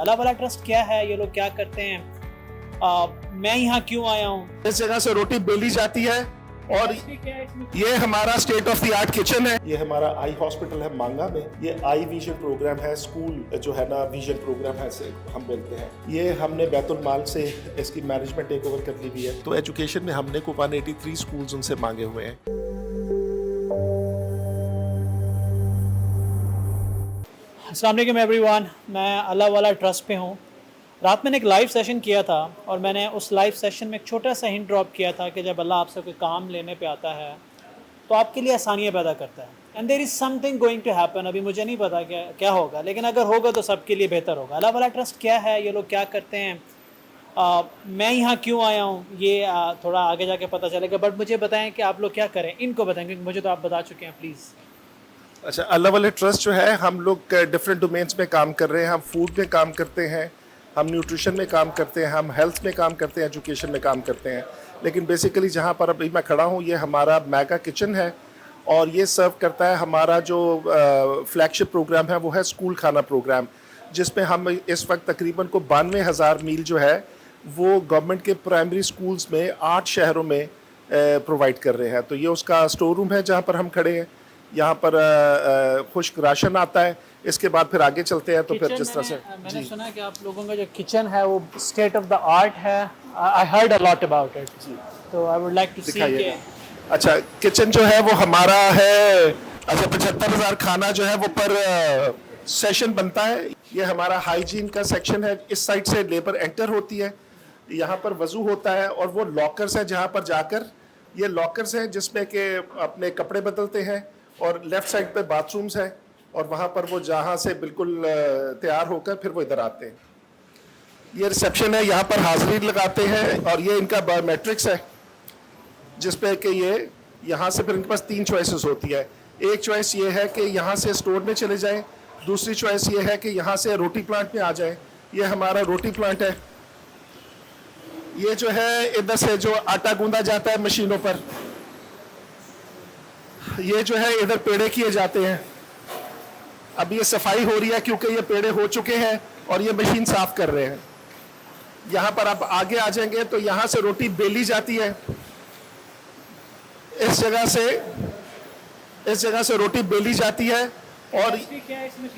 अल्लाह वाला ट्रस्ट क्या है, ये लोग क्या करते हैं, मैं यहाँ क्यों आया हूँ। इस जगह से रोटी बेली जाती है और ये हमारा state of the art kitchen है। ये हमारा आई हॉस्पिटल है मांगा में। ये आई विजन प्रोग्राम है, स्कूल जो है ना विजन प्रोग्राम है से हम बोलते हैं। ये हमने बैतुल माल से इसकी मैनेजमेंट टेक ओवर कर ली हुई है। तो एजुकेशन में हमने को 183 स्कूल्स उनसे मांगे हुए हैं। अस्सलाम वालेकुम एवरीवन, मैं अल्लाह वाला ट्रस्ट पे हूँ। रात मैंने एक लाइव सेशन किया था और मैंने उस लाइव सेशन में एक छोटा सा हिंट ड्रॉप किया था कि जब अल्लाह आपसे कोई काम लेने पे आता है तो आपके लिए आसानियाँ पैदा करता है। And there is something going to happen. अभी मुझे नहीं पता क्या होगा, लेकिन अगर होगा तो सबके लिए बेहतर होगा। अल्लाह वाला ट्रस्ट क्या है, ये लोग क्या करते हैं, मैं यहाँ क्यों आया हूँ, ये थोड़ा आगे जाके पता चलेगा। बट मुझे बताएं कि आप लोग क्या करें, इनको बताएं, क्योंकि मुझे तो आप बता चुके हैं। प्लीज़। अच्छा, अल्लाह वाले ट्रस्ट जो है, हम लोग डिफरेंट डोमेन्स में काम कर रहे हैं। हम फूड में काम करते हैं, हम न्यूट्रिशन में काम करते हैं, हम हेल्थ में काम करते हैं, एजुकेशन में काम करते हैं। लेकिन बेसिकली जहाँ पर अभी मैं खड़ा हूँ, ये हमारा मेगा किचन है और ये सर्व करता है हमारा जो फ्लैगशिप प्रोग्राम है, वो है स्कूल खाना प्रोग्राम, जिसमें हम इस वक्त तकरीबन को 92,000 मील जो है वो गवर्नमेंट के प्राइमरी स्कूल्स में 8 शहरों में प्रोवाइड कर रहे हैं। तो ये उसका स्टोर रूम है जहाँ पर हम खड़े हैं। यहाँ पर खुश्क राशन आता है। इसके बाद फिर आगे चलते हैं तो फिर जिस तरह से मैंने सुना है कि आप लोगों का जो किचन है वो स्टेट ऑफ द आर्ट है। I heard a lot about it, तो आई वुड लाइक टू सी के। अच्छा, किचन जो है वो हमारा है। अच्छा, 75,000 खाना जो है वो पर सेशन बनता है। ये हमारा हाइजीन का सेक्शन है। इस साइड से लेबर एंटर होती है, यहाँ पर वजू होता है और वो लॉकर्स हैं जहाँ पर जाकर, ये लॉकर्स हैं जिसमें के अपने कपड़े बदलते हैं, और लेफ्ट साइड पे बाथरूम्स हैं और वहाँ पर वो जहाँ से बिल्कुल तैयार होकर फिर वो इधर आते हैं। ये रिसेप्शन है, यहाँ पर हाजिरी लगाते हैं और ये इनका बायोमेट्रिक्स है, जिसपे कि ये यहाँ से फिर इनके पास 3 चॉइसेस होती है। एक चॉइस ये है कि यहाँ से स्टोर में चले जाएं, दूसरी चॉइस ये है कि यहाँ से रोटी प्लांट में आ जाएं। ये हमारा रोटी प्लांट है। ये जो है इधर से जो आटा गूंदा जाता है मशीनों पर, ये जो है इधर पेड़े किए जाते हैं। अब ये सफाई हो रही है क्योंकि ये पेड़े हो चुके हैं और ये मशीन साफ कर रहे हैं। यहाँ पर आप आगे आ जाएंगे तो यहाँ से रोटी बेली जाती है। इस जगह से रोटी बेली जाती है और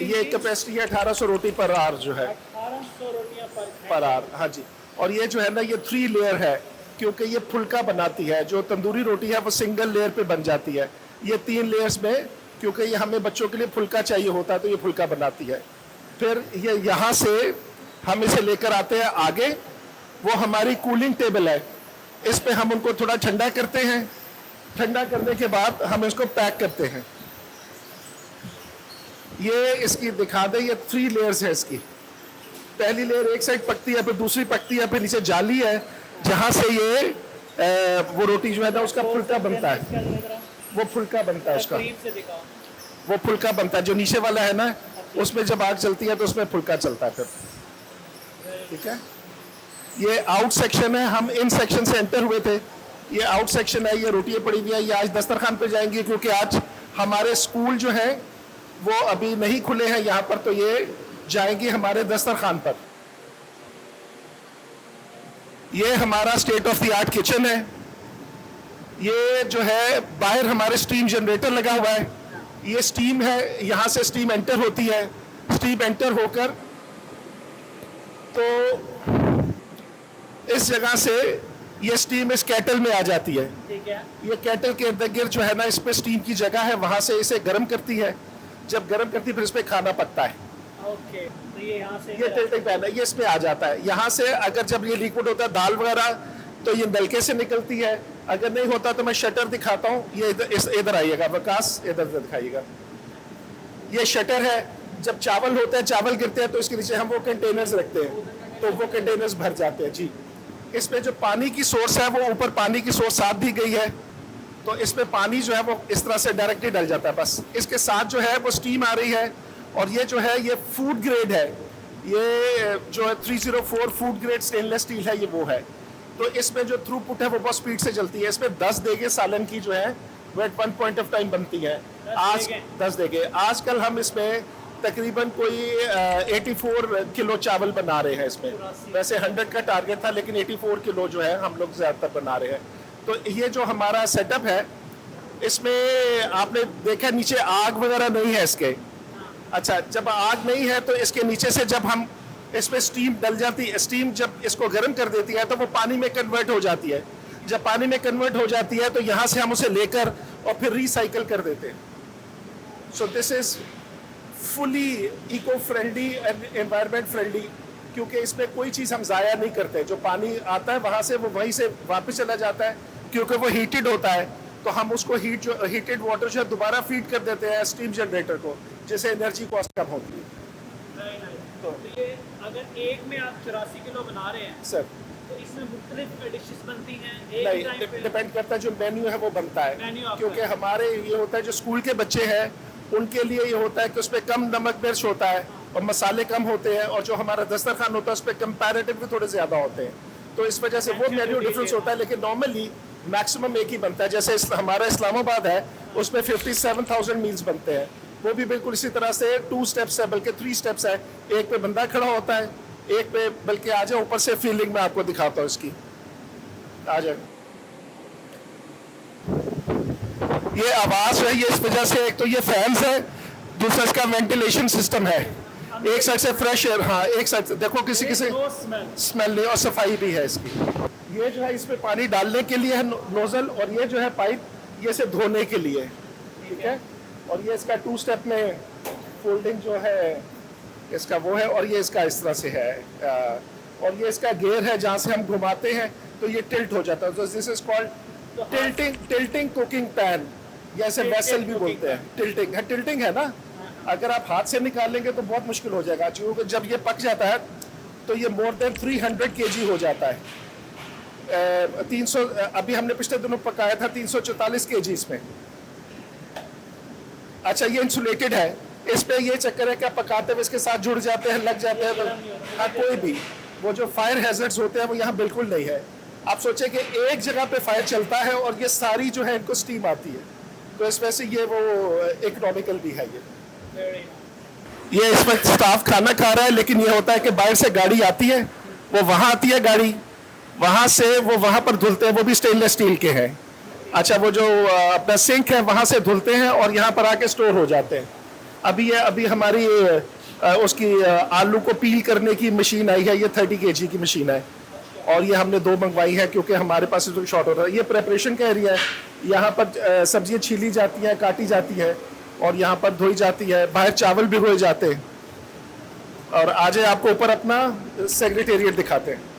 ये कैपेसिटी है 1800 रोटी पर आवर जो है, 1800 रोटियां पर आवर। हाँ जी। और ये जो है ना, ये 3 लेयर है क्योंकि ये फुल्का बनाती है। जो तंदूरी रोटी है वो सिंगल लेयर पे बन जाती है। ये 3 लेयर्स में, क्योंकि ये हमें बच्चों के लिए फुल्का चाहिए होता है तो ये फुल्का बनाती है। फिर ये यहाँ से हम इसे लेकर आते हैं आगे। वो हमारी कूलिंग टेबल है, इस पे हम उनको थोड़ा ठंडा करते हैं। ठंडा करने के बाद हम इसको पैक करते हैं। ये इसकी दिखा दे, ये 3 लेयर्स है इसकी। पहली लेयर एक साइड पकती है, फिर दूसरी पकती है, फिर नीचे जाली है जहाँ से ये वो रोटी जो है ना उसका फुल्का बनता है। वो फुल्का बनता है उसका, वो फुल्का बनता है। जो नीचे वाला है ना, उसमें जब आग चलती है तो उसमें फुल्का चलता है फिर। ठीक है। ये आउट सेक्शन है, हम इन सेक्शन से एंटर हुए थे। ये आउट सेक्शन है, ये रोटियां पड़ी हुई है। ये आज दस्तरखान पे जाएंगी क्योंकि आज हमारे स्कूल जो है वो अभी नहीं खुले हैं यहाँ पर, तो ये जाएंगी हमारे दस्तरखान पर। ये हमारा state of the art kitchen है। ये जो है बाहर हमारे स्टीम जनरेटर लगा हुआ है। ये स्टीम है, यहाँ से स्टीम एंटर होती है। स्टीम एंटर होकर तो इस जगह से ये स्टीम इस केटल में आ जाती है। ठीक है। ये केटल के इर्द गिर्द जो है ना, इस पे स्टीम की जगह है, वहां से इसे गर्म करती है। जब गर्म करती है फिर इस पे खाना पकता है। ओके, तो ये यहाँ से ये टिल्टिंग पैन है, ये इस पे आ जाता है। यहाँ से अगर जब ये लिक्विड होता है दाल वगैरह तो ये नलके से निकलती है। अगर नहीं होता तो मैं शटर दिखाता हूँ। ये इधर आइएगा वकास, इधर दिखाइएगा। ये शटर है। जब चावल होते हैं, चावल गिरते हैं तो इसके नीचे हम वो कंटेनर्स रखते हैं, तो वो कंटेनर्स भर जाते हैं। जी। इसमें जो पानी की सोर्स है वो ऊपर पानी की सोर्स साथ दी गई है, तो इसमें पानी जो है वो इस तरह से डायरेक्टली डल जाता है। बस इसके साथ जो है वो स्टीम आ रही है। और ये जो है ये फूड ग्रेड है। ये जो है 304 फूड ग्रेड स्टेनलेस स्टील है, ये वो है। तो इसमें जो थ्रूपुट है वो बहुत स्पीड से चलती है। इसमें 10 देगे सालन की जो है वो at one point of time बनती है। आज 10 देगे। आजकल हम इसमें तकरीबन कोई 84 किलो चावल बना रहे हैं इसमें। वैसे 100 का टारगेट था, लेकिन 84 किलो जो है हम लोग ज़्यादातर बना रहे हैं। तो ये जो हमारा सेटअप है, इसमें आपने देखा नीचे आग वगैरह नहीं है इसके। अच्छा, जब आग नहीं है तो इसके नीचे से जब हम इसमें स्टीम डल जाती है, स्टीम जब इसको गर्म कर देती है तो वो पानी में कन्वर्ट हो जाती है। जब पानी में कन्वर्ट हो जाती है तो यहाँ से हम उसे लेकर और फिर रिसाइकल कर देते हैं। So this is fully eco friendly and environment friendly, क्योंकि इसमें कोई चीज़ हम ज़ाया नहीं करते। जो पानी आता है वहाँ से वो वहीं से वापस चला जाता है, क्योंकि वो हीटेड होता है। तो हम उसको हीटेड वाटर जो है दोबारा फीड कर देते हैं स्टीम जनरेटर को, जिससे एनर्जी कॉस्ट कम होती है। तो ये अगर एक में आप 84 किलो बना रहे हैं सर तो इसमें मुख्तलिफ डिशेस बनती हैं नहीं, एक टाइम पे? डिपेंड करता है जो मेन्यू है वो बनता है। मेन्यू आपका क्योंकि हमारे ये होता है जो स्कूल के बच्चे हैं उनके लिए ये होता है कि उसमें कम नमक मिर्च होता है और मसाले कम होते हैं, और जो हमारा दस्तरखान होता है उस पर कंपैरेटिवली थोड़े ज़्यादा होते हैं। तो इस वजह से वो मेन्यू डिफरेंस होता है, लेकिन नॉर्मली मैक्सिमम एक ही बनता है। जैसे हमारा इस्लामाबाद है, उसमें 57,000 मील्स बनते हैं। वो भी बिल्कुल इसी तरह से 2 स्टेप्स है, बल्कि 3 स्टेप्स है। एक पे बंदा खड़ा होता है, एक पे बल्कि आ जाए ऊपर से फीलिंग में आपको दिखाता हूँ इसकी। आ जाए, ये आवाज है, ये इस वजह से एक तो ये फैंस है, दूसरा इसका वेंटिलेशन सिस्टम है। एक साइड से फ्रेश एयर, हाँ एक साइड से देखो किसी किसी स्मेल नहीं, और सफाई भी है इसकी। ये जो है इसमें पानी डालने के लिए है नोजल, और ये जो है पाइप ये से धोने के लिए, ठीक है। और ये इसका 2 स्टेप में फोल्डिंग जो है इसका वो है, और ये इसका इस तरह से है। और ये इसका गियर है, जहाँ से हम घुमाते हैं तो ये टिल्ट हो जाता है। तो this is called tilting cooking pan, जैसे वेसल भी बोलते हैं। टिल्टिंग है ना, अगर आप हाथ से निकालेंगे तो बहुत मुश्किल हो जाएगा, क्योंकि जब ये पक जाता है तो ये मोर देन 300 kg हो जाता है। 300 अभी हमने पिछले दिनों पकाया था 344 kg इसमें। अच्छा, ये इंसुलेटेड है, इस पे ये चक्कर है कि आप पकाते हुए इसके साथ जुड़ जाते हैं, लग जाते हैं। तो हाँ, कोई भी वो जो फायर हैजर्ड्स होते हैं वो यहाँ बिल्कुल नहीं है। आप सोचें कि एक जगह पे फायर चलता है और ये सारी जो है इनको स्टीम आती है, तो इस वजह से ये वो इकोनॉमिकल भी है। ये इस वक्त स्टाफ खाना खा रहा है, लेकिन ये होता है कि बाहर से गाड़ी आती है, वो वहाँ आती है गाड़ी, वहाँ से वो वहाँ पर धुलते हैं, वो भी स्टेनलेस स्टील के हैं। अच्छा, वो जो अपना सिंक है वहाँ से धुलते हैं और यहाँ पर आके स्टोर हो जाते हैं। अभी हमारी उसकी आलू को पील करने की मशीन आई है, ये 30 kg की मशीन है, और ये हमने 2 मंगवाई है क्योंकि हमारे पास इसमें शॉर्ट हो रहा है। ये प्रेपरेशन का एरिया है, यहाँ पर सब्जियाँ छीली जाती हैं, काटी जाती है, और यहाँ पर धोई जाती है। बाहर चावल भिगोए जाते हैं। और आज आपको ऊपर अपना सेक्रेटेरिएट दिखाते हैं।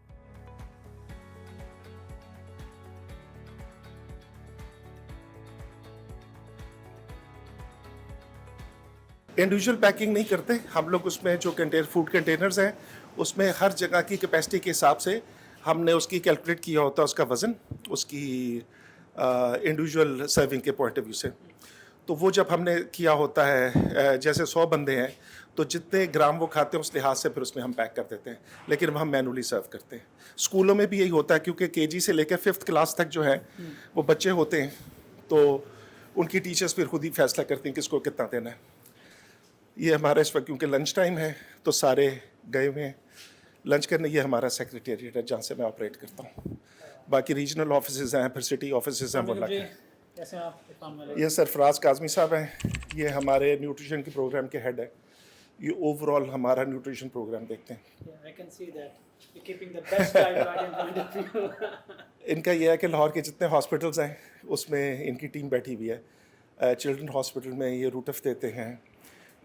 इंडिविजुअल पैकिंग नहीं करते हम लोग, उसमें जो फूड कंटेनर्स हैं उसमें हर जगह की कैपेसिटी के हिसाब से हमने उसकी कैलकुलेट किया होता है, उसका वज़न, उसकी इंडिविजुअल सर्विंग के पॉइंट ऑफ व्यू से। तो वो जब हमने किया होता है, जैसे 100 बंदे हैं तो जितने ग्राम वो खाते हैं उस लिहाज से फिर उसमें हम पैक कर देते हैं, लेकिन वह हम मैनुअली सर्व करते हैं। स्कूलों में भी यही होता है, क्योंकि केजी से लेकर 5th क्लास तक जो है वो बच्चे होते हैं, तो उनकी टीचर्स फिर खुद ही फैसला करती हैं किसको कितना देना है। ये हमारा इस वक्त क्योंकि लंच टाइम है तो सारे गए हुए हैं लंच करने। ये हमारा सेक्रेटेरिएट है जहाँ से मैं ऑपरेट करता हूँ। बाकी रीजनल ऑफिस हैं, फिर सिटी ऑफिस हैं, वो अलग हैं। कैसे आप काम में ये सरफराज काजमी साहब हैं, ये हमारे न्यूट्रिशन के प्रोग्राम के हेड है। ये ओवरऑल हमारा न्यूट्रिशन प्रोग्राम देखते हैं। इनका यह है कि लाहौर के जितने हॉस्पिटल्स हैं उसमें इनकी टीम बैठी हुई है। चिल्ड्रन हॉस्पिटल में ये रूटफ देते हैं।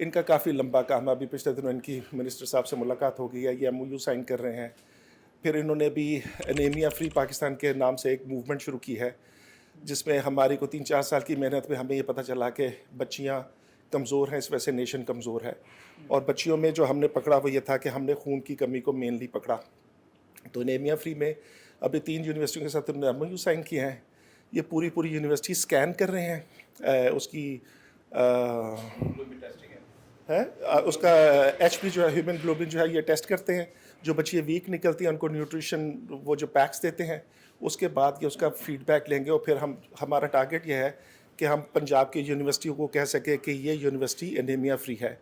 इनका काफ़ी लंबा काम है। अभी पिछले दिनों इनकी मिनिस्टर साहब से मुलाकात हो गई है, ये MOU साइन कर रहे हैं। फिर इन्होंने भी एनीमिया फ्री पाकिस्तान के नाम से एक मूवमेंट शुरू की है, जिसमें हमारी को 3-4 साल की मेहनत में हमें ये पता चला कि बच्चियाँ कमज़ोर हैं, इस वजह से नेशन कमज़ोर है। और बच्चियों में जो हमने पकड़ा वो ये था कि हमने खून की कमी को मेनली पकड़ा। तो एनीमिया फ्री में अभी 3 यूनिवर्सिटियों के साथ हमने MOU साइन किए हैं। ये पूरी यूनिवर्सिटी स्कैन कर रहे हैं, उसकी है उसका HP जो है, ह्यूमन ग्लोबिन जो है, ये टेस्ट करते हैं। जो बच्चियाँ वीक निकलती हैं उनको न्यूट्रिशन वो जो पैक्स देते हैं, उसके बाद ये उसका फीडबैक लेंगे। और फिर हमारा टारगेट ये है कि हम पंजाब की यूनिवर्सिटियों को कह सकें कि ये यूनिवर्सिटी एनीमिया फ्री है।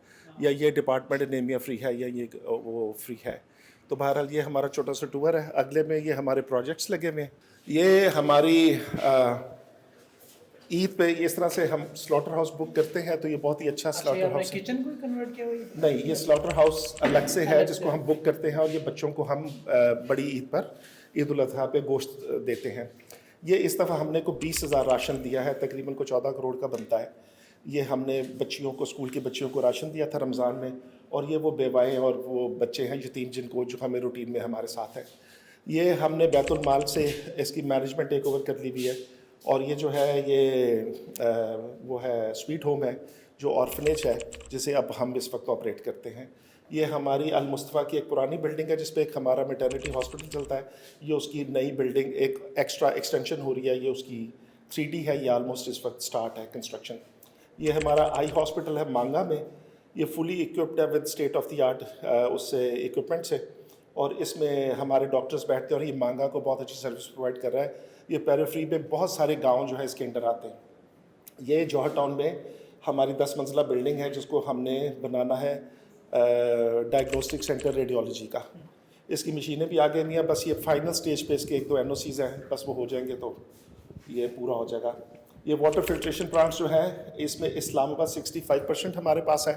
या ये डिपार्टमेंट एनीमिया फ्री है, या ये वो फ्री है। तो बहरहाल ये हमारा छोटा सा टूर है। अगले में ये हमारे प्रोजेक्ट्स लगे हुए हैं। ये हमारी ईद पे इस तरह से हम स्लॉटर हाउस बुक करते हैं, तो ये बहुत ही अच्छा स्लॉटर हाउस है। किचन को कन्वर्ट किया हुआ नहीं, ये स्लॉटर हाउस अलग से है जिसको हम बुक करते हैं, और ये बच्चों को हम बड़ी ईद पर, ईद उल अजहा पे गोश्त देते हैं। ये इस दफ़ा हमने को 20,000 राशन दिया है, तकरीबन को 14 करोड़ का बनता है। ये हमने बच्चियों को, स्कूल की बच्चियों को राशन दिया था रमज़ान में, और ये वो बेवाएँ और वो बच्चे हैं यतीम जिनको, जो हमें रूटीन में हमारे साथ हैं। ये हमने बैतुल माल से इसकी मैनेजमेंट टेक ओवर कर ली हुई है। और ये जो है ये वो है स्वीट होम है, जो ऑर्फनेज है, जिसे अब हम इस वक्त ऑपरेट करते हैं। ये हमारी अल मुस्तफ़ा की एक पुरानी बिल्डिंग है जिस पे एक हमारा मैटरनिटी हॉस्पिटल चलता है। ये उसकी नई बिल्डिंग एक एक्स्ट्रा एक्सटेंशन हो रही है, ये उसकी 3D है, ये आलमोस्ट इस वक्त स्टार्ट है कंस्ट्रक्शन। ये हमारा आई हॉस्पिटल है मांगा में, ये फुली इक्विप्ड है with state of the art उससे इक्विपमेंट से, और इसमें हमारे डॉक्टर्स बैठते हैं, और ये मांगा को बहुत अच्छी सर्विस प्रोवाइड कर रहा है। ये पेरिफेरी में बहुत सारे गांव जो है इसके अंडर आते हैं। ये जौहर टाउन में हमारी 10 मंजिला बिल्डिंग है जिसको हमने बनाना है डायग्नोस्टिक सेंटर रेडियोलॉजी का। इसकी मशीनें भी आगे नहीं है, बस ये फाइनल स्टेज पे इसके 1-2 NOCs हैं, बस वो हो जाएंगे तो ये पूरा हो जाएगा। ये वाटर फिल्ट्रेशन प्लांट्स जो है, इसमें इस्लामाबाद 65% हमारे पास है,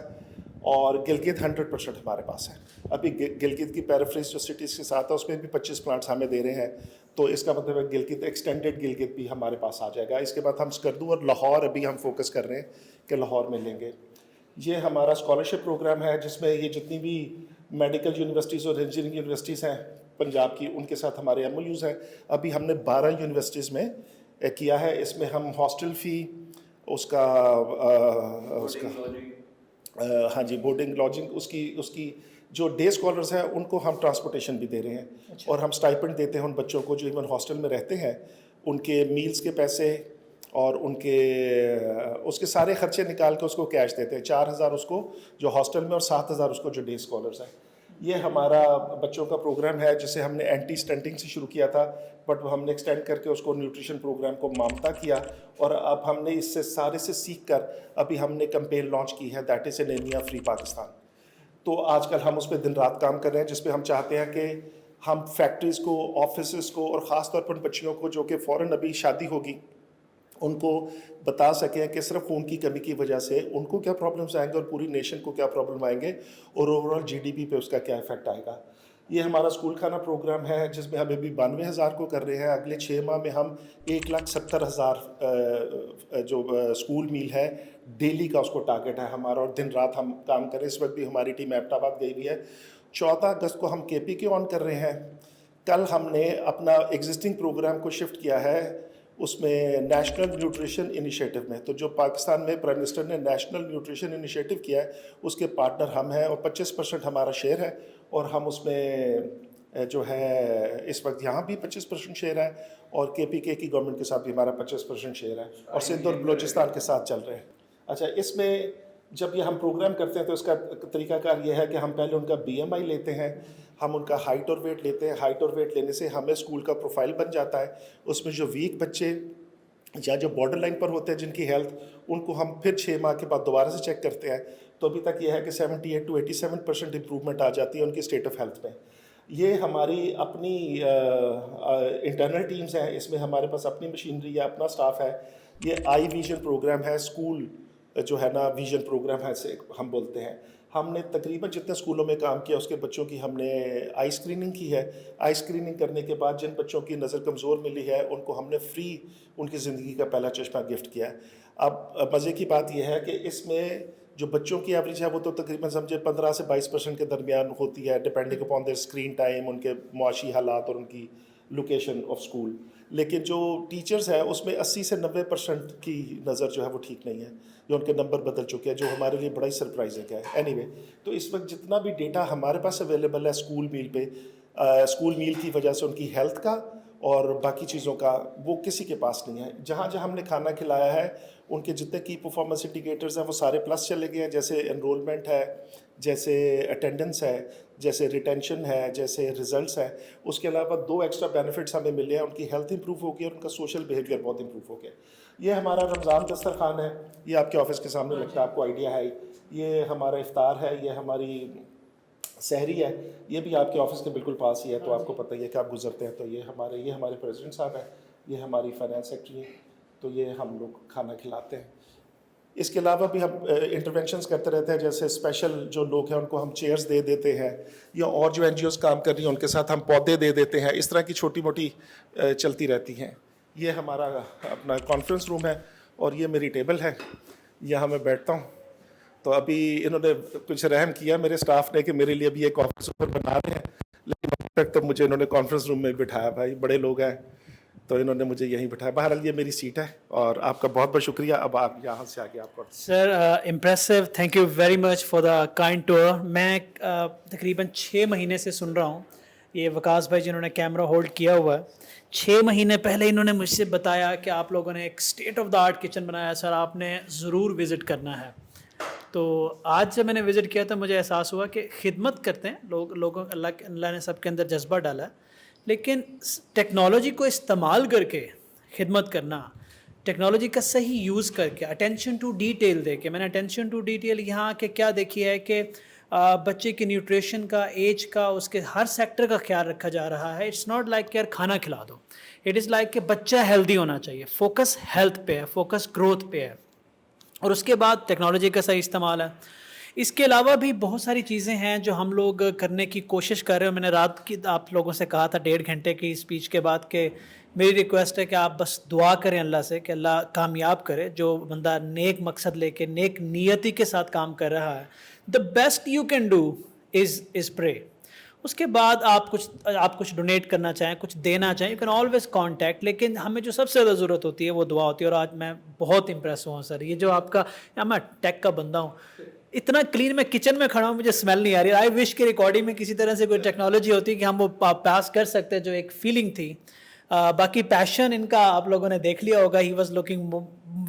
और गिलगित 100% हमारे पास है। अभी गिलगित की पेरिफेरीज जो सिटीज़ के साथ है उसमें भी 25 प्लांट्स हमें दे रहे हैं, तो इसका मतलब है गिलगित, एक्सटेंडेड गिलगित भी हमारे पास आ जाएगा। इसके बाद हम स्कर्दू और लाहौर अभी हम फोकस कर रहे हैं कि लाहौर में लेंगे। ये हमारा स्कॉलरशिप प्रोग्राम है जिसमें ये जितनी भी मेडिकल यूनिवर्सिटीज़ और इंजीनियरिंग यूनिवर्सिटीज़ हैं पंजाब की, उनके साथ हमारे MOUs हैं। अभी हमने 12 यूनिवर्सिटीज़ में किया है। इसमें हम हॉस्टल फ़ी, उसका हाँ जी, बोर्डिंग लॉजिंग, उसकी जो डे स्कॉलर्स हैं उनको हम ट्रांसपोर्टेशन भी दे रहे हैं। और हम स्टाइपेंड देते हैं उन बच्चों को जो इवन हॉस्टल में रहते हैं, उनके मील्स के पैसे और उनके उसके सारे खर्चे निकाल के उसको कैश देते हैं। 4,000 उसको जो हॉस्टल में, और 7,000 उसको जो डे स्कॉलर्स हैं। ये हमारा बच्चों का प्रोग्राम है जिसे हमने एंटी स्टंटिंग से शुरू किया था, बट हमने एक्सटेंड करके उसको न्यूट्रिशन प्रोग्राम को मामता किया, और अब हमने इससे सारे से सीख कर अभी हमने कैंपेन लॉन्च की है, that is anaemia free Pakistan. तो आजकल हम उस पर दिन रात काम कर रहे हैं, जिस पे हम चाहते हैं कि हम फैक्ट्रीज़ को, ऑफिस को, और ख़ास तौर पर उन बच्चियों को जो कि फ़ौरन अभी शादी होगी, उनको बता सकें कि सिर्फ खून की कमी की वजह से उनको क्या प्रॉब्लम्स आएंगे और पूरी नेशन को क्या प्रॉब्लम आएंगे, और ओवरऑल GDP पे उसका क्या इफेक्ट आएगा। ये हमारा स्कूल खाना प्रोग्राम है जिसमें हम अभी 92,000 को कर रहे हैं। अगले 6 माह में हम 1,70,000 जो स्कूल मील है डेली का उसको टारगेट है हमारा, और दिन रात हम काम करें। इस वक्त भी हमारी टीम एबटाबाद गई हुई है। 14 अगस्त को हम KPK ऑन कर रहे हैं। कल हमने अपना एग्जिस्टिंग प्रोग्राम को शिफ्ट किया है उसमें नेशनल न्यूट्रिशन इनिशिएटिव में। तो जो पाकिस्तान में प्राइम मिनिस्टर ने नेशनल न्यूट्रिशन इनिशिएटिव किया है उसके पार्टनर हम हैं, और 25% हमारा शेयर है, और हम उसमें जो है इस वक्त यहाँ भी 25% शेयर है, और KPK की गवर्नमेंट के साथ भी हमारा 25% शेयर है, और सिंध और बलूचिस्तान के साथ चल रहे हैं। अच्छा, इसमें जब ये हम प्रोग्राम करते हैं तो इसका तरीकाकार ये है कि हम पहले उनका BMI लेते हैं, हम उनका हाइट और वेट लेते हैं। हाइट और वेट लेने से हमें स्कूल का प्रोफाइल बन जाता है। उसमें जो वीक बच्चे या जो बॉर्डर लाइन पर होते हैं जिनकी हेल्थ, उनको हम फिर 6 माह के बाद दोबारा से चेक करते हैं। तो अभी तक ये है कि 78 to 87% इम्प्रूवमेंट आ जाती है उनकी स्टेट ऑफ हेल्थ में। ये हमारी अपनी इंटरनल टीम्स हैं, इसमें हमारे पास अपनी मशीनरी है, अपना स्टाफ है। ये आई विजन प्रोग्राम है, स्कूल जो है ना विजन प्रोग्राम है से हम बोलते हैं। हमने तकरीबन जितने स्कूलों में काम किया उसके बच्चों की हमने आई स्क्रीनिंग की है। आई स्क्रीनिंग करने के बाद जिन बच्चों की नज़र कमज़ोर मिली है उनको हमने फ्री उनकी ज़िंदगी का पहला चश्मा गिफ्ट किया है। अब मज़े की बात यह है कि इसमें जो बच्चों की एवरेज है वो तो तकरीबन समझे 15 से 22% के दरमियान होती है, depending upon their screen time, उनके मुआशी हालात और उनकी लोकेशन ऑफ स्कूल। लेकिन जो टीचर्स है उसमें 80 से 90% की नज़र जो है वो ठीक नहीं है, जो उनके नंबर बदल चुके हैं, जो हमारे लिए बड़ा ही सरप्राइजिंग है। एनीवे, तो इस वक्त जितना भी डेटा हमारे पास अवेलेबल है स्कूल मील पे, स्कूल मील की वजह से उनकी हेल्थ का और बाकी चीज़ों का, वो किसी के पास नहीं है। जहाँ जहाँ हमने खाना खिलाया है उनके जितने की परफॉर्मेंस इंडिकेटर्स हैं वो सारे प्लस चले गए हैं, जैसे एनरोलमेंट है, जैसे अटेंडेंस है, जैसे रिटेंशन है, जैसे रिजल्ट्स हैं। उसके अलावा 2 एक्स्ट्रा बेनिफिट्स हमें मिले हैं, उनकी हेल्थ इंप्रूव हो गई और उनका सोशल बिहेवियर बहुत इंप्रूव हो गया। ये हमारा रमज़ान दस्तरखान है, ये आपके ऑफिस के सामने लगता है, आपको आइडिया है। ये हमारा इफ्तार है, ये हमारी सहरी है, ये भी आपके ऑफिस के बिल्कुल पास ही है, तो आपको पता ही है कि आप गुजरते हैं तो ये हमारे प्रेसिडेंट साहब हैं, ये हमारी फाइनेंस सेक्रेटरी है, तो ये हम लोग खाना खिलाते हैं। इसके अलावा भी हम इंटरवेंशंस करते रहते हैं, जैसे स्पेशल जो लोग हैं उनको हम चेयर्स दे देते हैं, या और जो एनजीओज काम कर रही हैं उनके साथ हम पौधे दे देते हैं। इस तरह की छोटी मोटी चलती रहती हैं। ये हमारा अपना कॉन्फ्रेंस रूम है और ये मेरी टेबल है, यहाँ मैं बैठता हूँ। तो अभी इन्होंने कुछ रहम किया मेरे स्टाफ ने कि मेरे लिए भी एक ऑफिस ऊपर बना रहे हैं, लेकिन अभी तक तो मुझे इन्होंने कॉन्फ्रेंस रूम में बिठाया। भाई बड़े लोग हैं तो इन्होंने मुझे यहीं बिठाया। बहरहाल ये मेरी सीट है और आपका बहुत बहुत शुक्रिया। अब आप यहाँ से आगे आपको। Sir impressive, thank you very much for the kind tour. मैं तकरीबन 6 महीने से सुन रहा हूँ, ये वकास भाई जिन्होंने कैमरा होल्ड किया हुआ है, 6 महीने पहले इन्होंने मुझसे बताया कि आप लोगों ने एक state of the art kitchen बनाया सर, आपने ज़रूर विज़िट करना है। तो आज जब मैंने विज़िट किया तो मुझे एहसास हुआ कि खिदमत करते हैं लोगों, अल्लाह ने सबके अंदर जज्बा डाला है, लेकिन टेक्नोलॉजी को इस्तेमाल करके खिदमत करना, टेक्नोलॉजी का सही यूज़ करके, अटेंशन टू डिटेल दे के, मैंने अटेंशन टू डिटेल यहाँ के क्या देखी है कि बच्चे की न्यूट्रिशन का, एज का, उसके हर सेक्टर का ख्याल रखा जा रहा है। इट्स नॉट लाइक कि यार खाना खिला दो, इट इज़ लाइक कि बच्चा हेल्दी होना चाहिए। फोकस हेल्थ पे है, फोकस ग्रोथ पे है, और उसके बाद टेक्नोलॉजी का सही इस्तेमाल है। इसके अलावा भी बहुत सारी चीज़ें हैं जो हम लोग करने की कोशिश कर रहे हैं। मैंने रात की आप लोगों से कहा था 1.5 घंटे की स्पीच के बाद कि मेरी रिक्वेस्ट है कि आप बस दुआ करें अल्लाह से कि अल्लाह कामयाब करे। जो बंदा नेक मकसद लेके, नेक नियति के साथ काम कर रहा है, the best you can do is pray. उसके बाद आप कुछ डोनेट करना चाहें, कुछ देना चाहें, यू कैन ऑलवेज कॉन्टैक्ट। लेकिन हमें जो सबसे ज़्यादा ज़रूरत होती है वो दुआ होती है। और आज मैं बहुत इंप्रेस हुआ सर, ये जो आपका, मैं टेक का बंदा हूँ, इतना क्लीन, मैं किचन में खड़ा हूँ, मुझे स्मेल नहीं आ रही। आई विश कि रिकॉर्डिंग में किसी तरह से कोई टेक्नोलॉजी होती कि हम वो पास कर सकते, जो एक फीलिंग थी। बाकी पैशन इनका आप लोगों ने देख लिया होगा, he was looking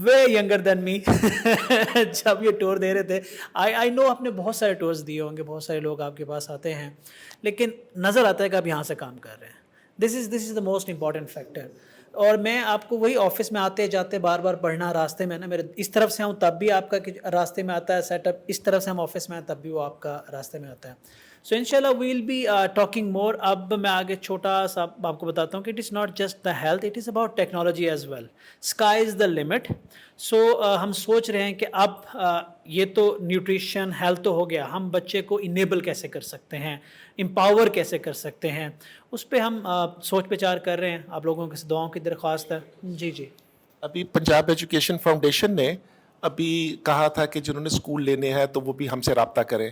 way younger than me जब ये टूर दे रहे थे। आई नो आपने बहुत सारे टूर्स दिए होंगे, बहुत सारे लोग आपके पास आते हैं, लेकिन नज़र आता है कि आप यहाँ से काम कर रहे हैं। This is the most important factor. और मैं आपको वही ऑफिस में आते जाते बार बार पढ़ना, रास्ते में ना, मेरे इस तरफ से आऊँ तब भी आपका रास्ते में आता है सेटअप, इस तरफ से हम ऑफिस में आए तब भी वो आपका रास्ते में आता है। सो इंशाल्लाह we will be talking more. अब मैं आगे छोटा सा आपको बताता हूँ कि it is not just the health, it is about technology as well. Sky is the limit. So हम सोच रहे हैं कि अब ये तो न्यूट्रिशन हेल्थ तो हो गया, हम बच्चे को इनेबल कैसे कर सकते हैं, एम्पावर कैसे कर सकते हैं, उस पर हम सोच विचार कर रहे हैं। आप लोगों की दुआओं की दरख्वास्त है। जी जी। अभी पंजाब एजुकेशन फाउंडेशन ने अभी कहा था कि जिन्होंने स्कूल लेने हैं तो वो भी हमसे रब्ता करें।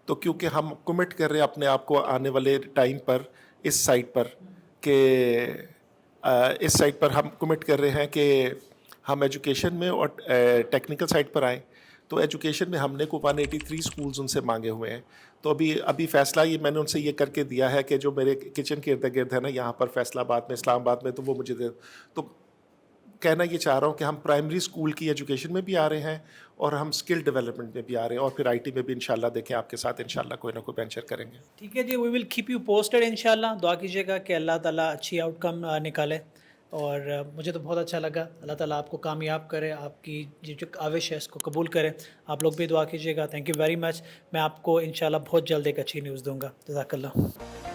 तो क्योंकि हम कमिट कर रहे हैं अपने आप को आने वाले टाइम पर इस साइट पर कि इस साइट पर हम कमिट कर रहे हैं कि हम एजुकेशन में और टेक्निकल साइट पर आएँ। तो एजुकेशन में हमने को 183 स्कूल्स उनसे मांगे हुए हैं। तो अभी फ़ैसला ये मैंने उनसे ये करके दिया है कि जो मेरे किचन के इर्द गिर्द है ना, यहाँ पर फैसलाबाद में, इस्लामाबाद में, तो वो मुझे दे। तो कहना ये चाह रहा हूँ कि हम प्राइमरी स्कूल की एजुकेशन में भी आ रहे हैं और हम स्किल डेवलपमेंट में भी आ रहे हैं, और फिर आईटी में भी इंशाल्लाह देखें आपके साथ इंशाल्लाह कोई ना कोई वेंचर करेंगे। ठीक है जी, we will keep you posted इंशाल्लाह। दुआ कीजिएगा कि अल्लाह ताला अच्छी आउटकम निकाले। और मुझे तो बहुत अच्छा लगा। अल्लाह ताला आपको कामयाब करे, आपकी जो काविश है इसको कबूल करे। आप लोग भी दुआ कीजिएगा। Thank you very much. मैं आपको इंशाल्लाह बहुत जल्द एक अच्छी न्यूज़ दूंगा। जज़ाकल्लाह।